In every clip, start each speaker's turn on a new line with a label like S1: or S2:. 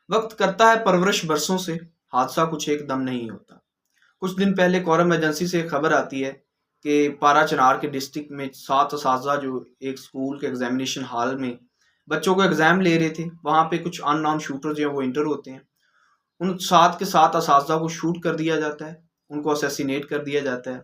S1: وقت کرتا ہے پرورش برسوں سے، حادثہ کچھ ایک دم نہیں ہوتا۔ کچھ دن پہلے کورم ایجنسی سے خبر آتی ہے کہ پارا چنار کے ڈسٹرکٹ میں 7 اساتذہ جو ایک اسکول کے ایگزامینیشن ہال میں بچوں کو ایگزام لے رہے تھے، وہاں پہ کچھ ان نون شوٹر جو ہیں وہ انٹر ہوتے ہیں۔ ان 7 کے 7 اساتذہ کو شوٹ کر دیا جاتا ہے، ان کو اسیسینیٹ کر دیا جاتا ہے۔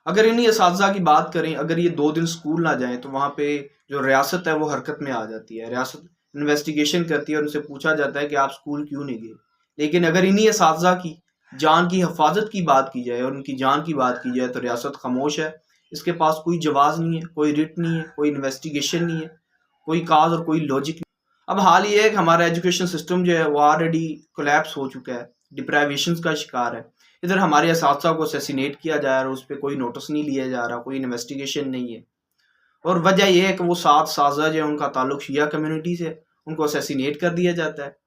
S1: اگر انہی اساتذہ کی بات کریں، اگر یہ 2 دن اسکول نہ جائیں تو وہاں پہ جو ریاست ہے وہ حرکت میں آ جاتی ہے، ریاست انویسٹیگیشن کرتی ہے اور ان سے پوچھا جاتا ہے کہ آپ اسکول کیوں نہیں گئے۔ لیکن اگر انہی اساتذہ کی جان کی حفاظت کی بات کی جائے اور ان کی جان کی بات کی جائے تو ریاست خاموش ہے، اس کے پاس کوئی جواز نہیں ہے، کوئی رٹ نہیں ہے، کوئی انویسٹیگیشن نہیں ہے، کوئی کاز اور کوئی لاجک نہیں۔ اب حال یہ ہے کہ ہمارا ایجوکیشن سسٹم جو ہے وہ آلریڈی کولیپس ہو چکا ہے، ڈپرائیویشنز کا شکار ہے۔ ادھر ہمارے اساتذہ کو اسیسینیٹ کیا جا رہا ہے، اس پہ کوئی نوٹس نہیں لیا جا رہا، کوئی انویسٹیگیشن نہیں ہے، اور وجہ یہ ہے کہ وہ 7 اساتذہ جو ہیں ان کا تعلق شیعہ کمیونٹی سے، ان کو اسیسینیٹ کر دیا جاتا ہے۔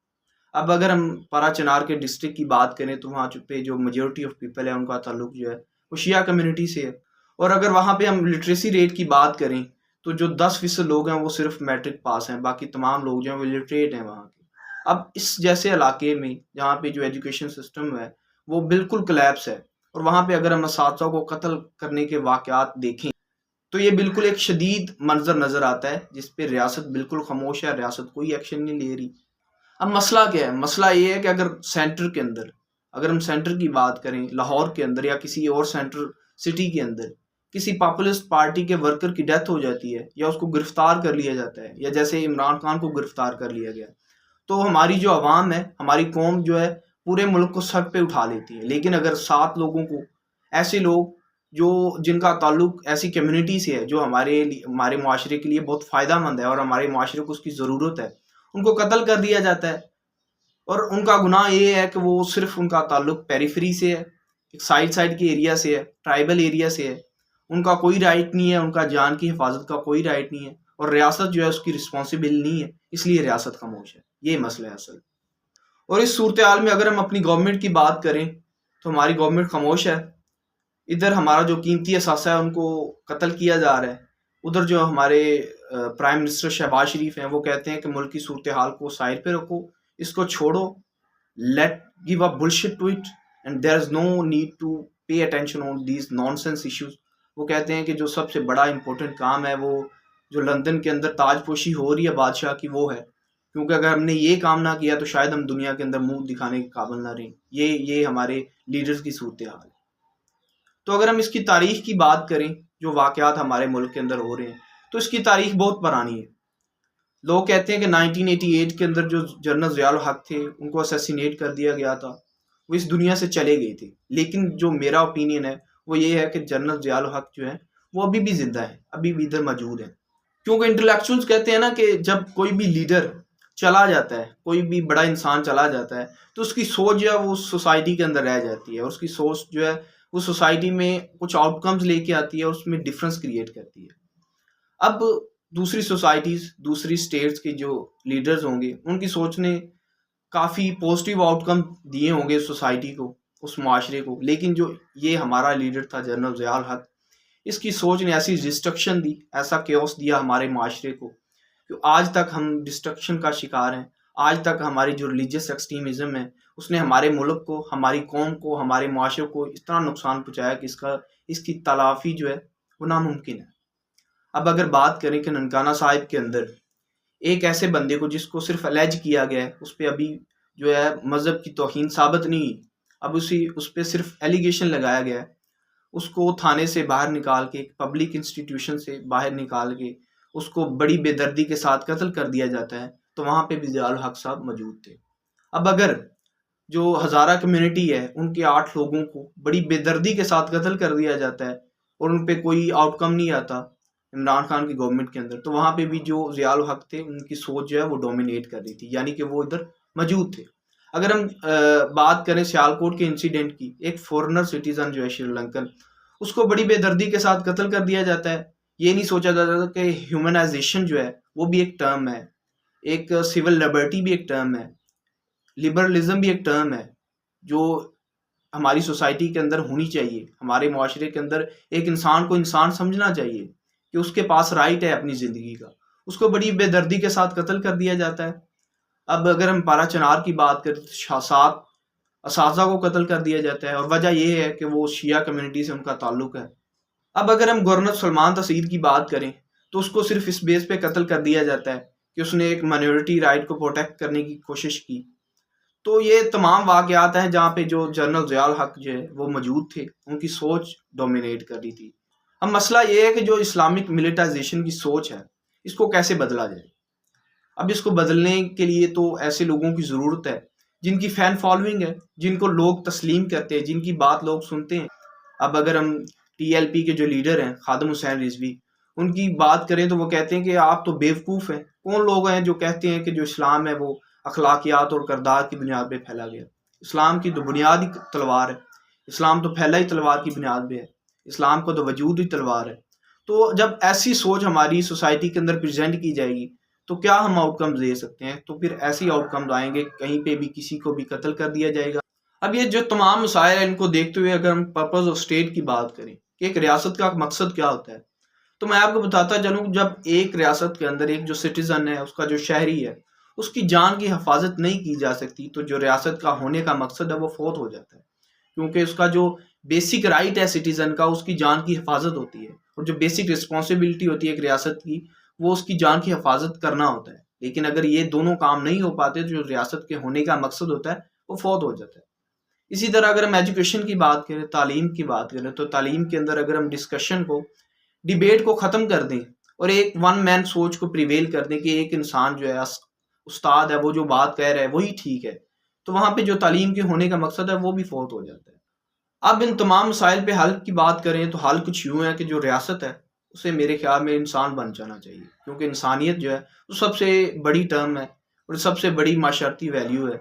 S1: اب اگر ہم پارا چنار کے ڈسٹرکٹ کی بات کریں تو وہاں پہ جو میجورٹی آف پیپل ہے ان کا تعلق جو ہے وہ شیعہ کمیونٹی سے ہے، اور اگر وہاں پہ ہم لٹریسی ریٹ کی بات کریں تو جو 10% لوگ ہیں وہ صرف میٹرک پاس ہیں، باقی تمام لوگ جو ہیں وہ لٹریٹ ہیں وہاں کے۔ اب اس جیسے علاقے میں جہاں پہ جو ایجوکیشن سسٹم ہے وہ بالکل کلیپس ہے، اور وہاں پہ اگر ہم اساتذہ کو قتل کرنے کے واقعات دیکھیں تو یہ بالکل ایک شدید منظر نظر آتا ہے جس پہ ریاست بالکل خاموش ہے، ریاست کوئی ایکشن نہیں لے رہی۔ اب مسئلہ کیا ہے؟ مسئلہ یہ ہے کہ اگر ہم سینٹر کی بات کریں، لاہور کے اندر یا کسی اور سینٹر سٹی کے اندر کسی پاپولسٹ پارٹی کے ورکر کی ڈیتھ ہو جاتی ہے یا اس کو گرفتار کر لیا جاتا ہے، یا جیسے عمران خان کو گرفتار کر لیا گیا، تو ہماری جو عوام ہے، ہماری قوم جو ہے پورے ملک کو سر پہ اٹھا لیتی ہے۔ لیکن اگر 7 لوگوں کو، ایسے لوگ جو جن کا تعلق ایسی کمیونٹی سے ہے جو ہمارے معاشرے کے لیے بہت فائدہ مند ہے اور ہمارے معاشرے کو اس کی ضرورت ہے، ان کو قتل کر دیا جاتا ہے، اور ان کا گناہ یہ ہے کہ وہ صرف ان کا تعلق پیریفری سے ہے، ایک سائڈ کے ایریا سے ہے، ٹرائبل ایریا سے ہے، ان کا کوئی رائٹ نہیں ہے، ان کا جان کی حفاظت کا کوئی رائٹ نہیں ہے، اور ریاست جو ہے اس کی رسپانسبل نہیں ہے، اس لیے ریاست خاموش ہے۔ یہ مسئلہ ہے اصل۔ اور اس صورتحال میں اگر ہم اپنی گورنمنٹ کی بات کریں تو ہماری گورنمنٹ خاموش ہے۔ ادھر ہمارا جو قیمتی اثاثہ ہے ان کو قتل کیا جا رہا ہے، ادھر جو ہمارے پرائم منسٹر شہباز شریف ہیں وہ کہتے ہیں کہ ملک کی صورتحال کو سائڈ پہ رکھو، اس کو چھوڑو، let give up bullshit to it and there is no need to pay attention on these nonsense issues. وہ کہتے ہیں کہ جو سب سے بڑا امپورٹنٹ کام ہے وہ جو لندن کے اندر تاج پوشی ہو رہی ہے بادشاہ کی، وہ ہے، کیونکہ اگر ہم نے یہ کام نہ کیا تو شاید ہم دنیا کے اندر منہ دکھانے کے قابل نہ رہیں۔ یہ ہمارے لیڈرز کی صورتحال ہے۔ تو اگر ہم اس کی تاریخ کی بات کریں، جو واقعات ہمارے ملک کے اندر ہو رہے ہیں، تو اس کی تاریخ بہت پرانی ہے۔ لوگ کہتے ہیں کہ 1988 کے اندر جو جنرل ضیاء الحق تھے ان کو اسیسینیٹ کر دیا گیا تھا، وہ اس دنیا سے چلے گئے تھے، لیکن جو میرا اوپینین ہے وہ یہ ہے کہ جنرل ضیاء الحق جو ہے وہ ابھی بھی زندہ ہے، ابھی بھی ادھر موجود ہیں۔ کیونکہ انٹلیکچوئلز کہتے ہیں نا کہ جب کوئی بھی لیڈر چلا جاتا ہے، کوئی بھی بڑا انسان چلا جاتا ہے تو اس کی سوچ جو ہے وہ سوسائٹی کے اندر رہ جاتی ہے، اور اس کی سوچ جو ہے وہ سوسائٹی میں کچھ آؤٹ کمز لے کے آتی ہے اور اس میں ڈفرینس کریٹ کرتی ہے۔ اب دوسری سوسائٹیز، دوسری اسٹیٹس کے جو لیڈرز ہوں گے ان کی سوچ نے کافی پازیٹیو آؤٹ کم دیے ہوں گے سوسائٹی کو، اس معاشرے کو، لیکن جو یہ ہمارا لیڈر تھا جنرل ضیاء الحق، اس کی سوچ نے ایسی ڈسٹرکشن دی، ایسا کیوس دیا ہمارے معاشرے کو کہ آج تک ہم ڈسٹرکشن کا شکار ہیں۔ آج تک ہماری جو ریلیجیس ایکسٹریمزم ہے اس نے ہمارے ملک کو، ہماری قوم کو، ہمارے معاشرے کو اس طرح نقصان پہنچایا کہ اس کی تلافی جو ہے وہ ناممکن ہے۔ اب اگر بات کریں کہ ننکانہ صاحب کے اندر ایک ایسے بندے کو جس کو صرف الیج کیا گیا ہے، اس پہ ابھی جو ہے مذہب کی توہین ثابت نہیں ہوئی، اب اس پہ صرف ایلیگیشن لگایا گیا ہے، اس کو تھانے سے باہر نکال کے، پبلک انسٹیٹیوشن سے باہر نکال کے اس کو بڑی بے دردی کے ساتھ قتل کر دیا جاتا ہے، تو وہاں پہ بھی ضیاء الحق صاحب موجود تھے۔ اب اگر جو ہزارہ کمیونٹی ہے ان کے 8 لوگوں کو بڑی بے دردی کے ساتھ قتل کر دیا جاتا ہے اور ان پہ کوئی آؤٹ کم نہیں آتا عمران خان کی گورنمنٹ کے اندر، تو وہاں پہ بھی جو ضیاء الحق تھے ان کی سوچ جو ہے وہ ڈومینیٹ کر رہی تھی، یعنی کہ وہ ادھر موجود تھے۔ اگر ہم بات کریں سیالکوٹ کے انسیڈنٹ کی، ایک فورنر سٹیزن جو ہے شری لنکن، اس کو بڑی بے دردی کے ساتھ قتل کر دیا جاتا ہے۔ یہ نہیں سوچا جاتا کہ ہیومنائزیشن جو ہے وہ بھی ایک ٹرم ہے، ایک سول لبرٹی بھی ایک ٹرم ہے، لبرلزم بھی ایک ٹرم ہے جو ہماری سوسائٹی کے اندر ہونی چاہیے۔ ہمارے معاشرے کے اندر ایک انسان کو انسان سمجھنا چاہیے کہ اس کے پاس رائٹ ہے اپنی زندگی کا، اس کو بڑی بے دردی کے ساتھ قتل کر دیا جاتا ہے۔ اب اگر ہم پارا چنار کی بات کریں تو 7 اساتذہ کو قتل کر دیا جاتا ہے، اور وجہ یہ ہے کہ وہ شیعہ کمیونٹی سے ان کا تعلق ہے۔ اب اگر ہم گورنر سلمان تسعید کی بات کریں تو اس کو صرف اس بیس پہ قتل کر دیا جاتا ہے کہ اس نے ایک مائنورٹی رائٹ کو پروٹیکٹ کرنے کی کوشش کی۔ تو یہ تمام واقعات ہیں جہاں پہ جو جنرل ضیاء الحق جو ہے وہ موجود تھے، ان کی سوچ ڈومینیٹ کر رہی تھی۔ اب مسئلہ یہ ہے کہ جو اسلامک ملیٹائزیشن کی سوچ ہے اس کو کیسے بدلا جائے۔ اب اس کو بدلنے کے لیے تو ایسے لوگوں کی ضرورت ہے جن کی فین فالوئنگ ہے، جن کو لوگ تسلیم کرتے ہیں، جن کی بات لوگ سنتے ہیں۔ اب اگر ہم ٹی ایل پی کے جو لیڈر ہیں خادم حسین رضوی، ان کی بات کریں تو وہ کہتے ہیں کہ آپ تو بیوقوف ہیں۔ کون لوگ ہیں جو کہتے ہیں کہ جو اسلام ہے وہ اخلاقیات اور کردار کی بنیاد پہ پھیلا گیا؟ اسلام کی تو بنیاد ہی تلوار ہے، اسلام تو پھیلا ہی تلوار کی بنیاد پہ ہے، اسلام کو تو وجود ہی تلوار ہے۔ تو جب ایسی سوچ ہماری سوسائٹی کے اندر پریزنٹ کی جائے گی تو کیا ہم آؤٹ کم دے سکتے ہیں؟ تو پھر ایسی آؤٹ کم آئیں گے، کہیں پہ بھی کسی کو بھی قتل کر دیا جائے گا۔ اب یہ جو تمام مسائل ہیں ان کو دیکھتے ہوئے اگر ہم پرپز آف اسٹیٹ کی بات کریں کہ ایک ریاست کا مقصد کیا ہوتا ہے، تو میں آپ کو بتاتا چلوں، جب ایک ریاست کے اندر ایک جو سٹیزن ہے، اس کا جو شہری ہے، اس کی جان کی حفاظت نہیں کی جا سکتی تو جو ریاست کا ہونے کا مقصد ہے وہ فوت ہو جاتا ہے، کیونکہ اس کا جو بیسک رائٹ ہے سٹیزن کا، اس کی جان کی حفاظت ہوتی ہے، اور جو بیسک رسپانسبلٹی ہوتی ہے ایک ریاست کی، وہ اس کی جان کی حفاظت کرنا ہوتا ہے۔ لیکن اگر یہ دونوں کام نہیں ہو پاتے تو جو ریاست کے ہونے کا مقصد ہوتا ہے وہ فوت ہو جاتا ہے۔ اسی طرح اگر ہم ایجوکیشن کی بات کریں، تعلیم کی بات کریں، تو تعلیم کے اندر اگر ہم ڈسکشن کو، ڈیبیٹ کو ختم کر دیں اور ایک ون مین سوچ کو پریویل کر دیں کہ ایک انسان جو ہے استاد ہے، وہ جو بات کہہ رہا ہے وہی ٹھیک ہے، تو وہاں پہ جو تعلیم کے ہونے کا مقصد ہے وہ بھی فوت ہو جاتا ہے۔ اب ان تمام مسائل پہ حل کی بات کریں تو حل کچھ یوں ہے کہ جو ریاست ہے اسے میرے خیال میں انسان بن جانا چاہیے، کیونکہ انسانیت جو ہے وہ سب سے بڑی ٹرم ہے اور سب سے بڑی معاشرتی ویلیو ہے۔